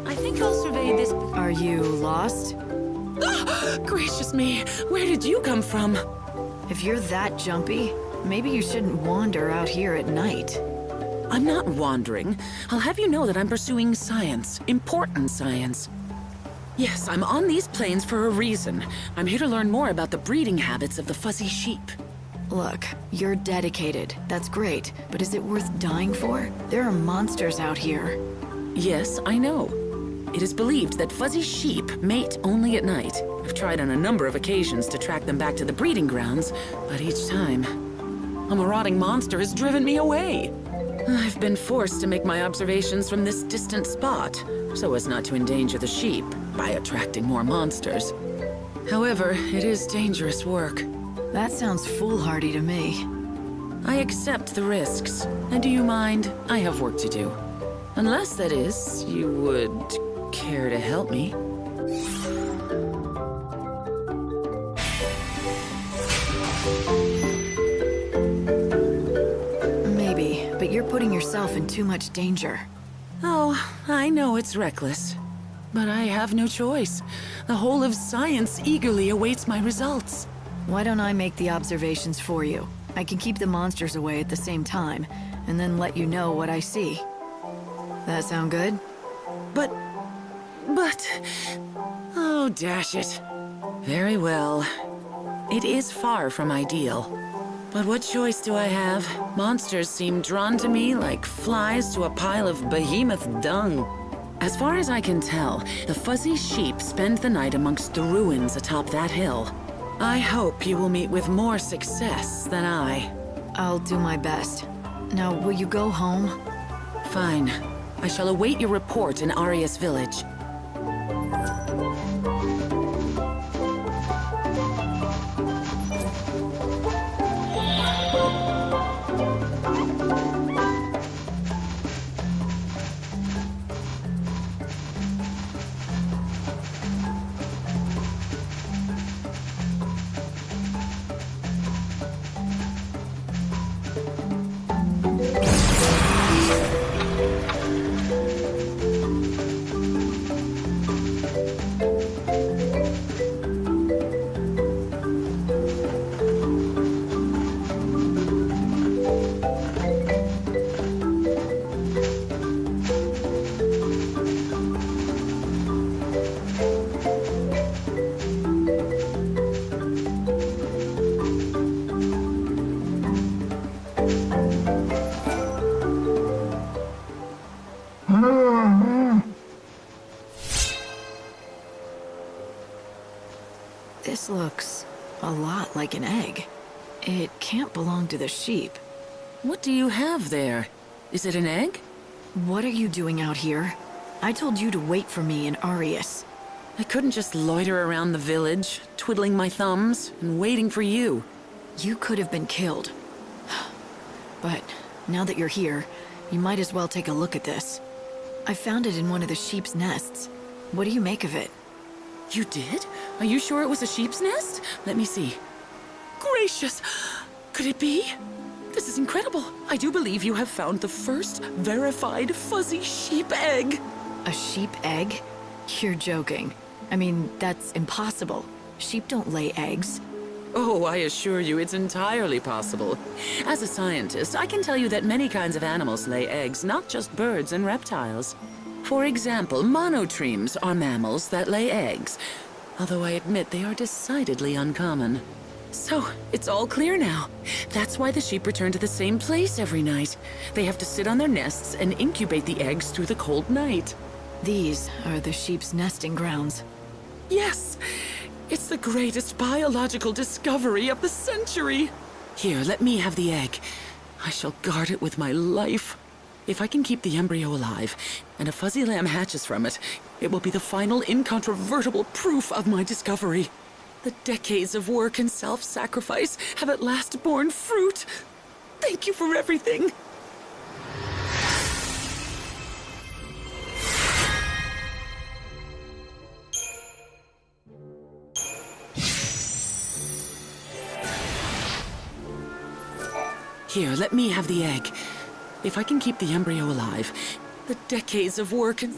I think I'll survey this... Are you lost? Ah! Gracious me! Where did you come from? If you're that jumpy, maybe you shouldn't wander out here at night. I'm not wandering. I'll have you know that I'm pursuing science. Important science. Yes, I'm on these plains for a reason. I'm here to learn more about the breeding habits of the fuzzy sheep. Look, you're dedicated. That's great. But is it worth dying for? There are monsters out here. Yes, I know. It is believed that fuzzy sheep mate only at night. I've tried on a number of occasions to track them back to the breeding grounds, but each time, a marauding monster has driven me away. I've been forced to make my observations from this distant spot, so as not to endanger the sheep by attracting more monsters. However, it is dangerous work. That sounds foolhardy to me. I accept the risks. And do you mind? I have work to do. Unless, that is, you would care to help me. Maybe, but you're putting yourself in too much danger. Oh, I know it's reckless. But I have no choice. The whole of science eagerly awaits my results. Why don't I make the observations for you? I can keep the monsters away at the same time, and then let you know what I see. That sound good? But... Oh, dash it. Very well. It is far from ideal. But what choice do I have? Monsters seem drawn to me like flies to a pile of behemoth dung. As far as I can tell, the fuzzy sheep spend the night amongst the ruins atop that hill. I hope you will meet with more success than I. I'll do my best. Now, will you go home? Fine. I shall await your report in Arius village. This looks a lot like an egg. It can't belong to the sheep. What do you have there? Is it an egg? What are you doing out here? I told you to wait for me in Arius. I couldn't just loiter around the village, twiddling my thumbs and waiting for you. You could have been killed. But now that you're here, you might as well take a look at this. I found it in one of the sheep's nests. What do you make of it? You did? Are you sure it was a sheep's nest? Let me see. Gracious! Could it be? This is incredible. I do believe you have found the first verified fuzzy sheep egg. A sheep egg? You're joking. I mean, that's impossible. Sheep don't lay eggs. Oh, I assure you it's entirely possible. As a scientist, I can tell you that many kinds of animals lay eggs, not just birds and reptiles. For example, monotremes are mammals that lay eggs, although I admit they are decidedly uncommon. So, it's all clear now. That's why the sheep return to the same place every night. They have to sit on their nests and incubate the eggs through the cold night. These are the sheep's nesting grounds. Yes! It's the greatest biological discovery of the century! Here, let me have the egg. I shall guard it with my life. If I can keep the embryo alive, and a fuzzy lamb hatches from it, it will be the final incontrovertible proof of my discovery. The decades of work and self-sacrifice have at last borne fruit. Thank you for everything. Here, let me have the egg. If I can keep the embryo alive, the decades of work and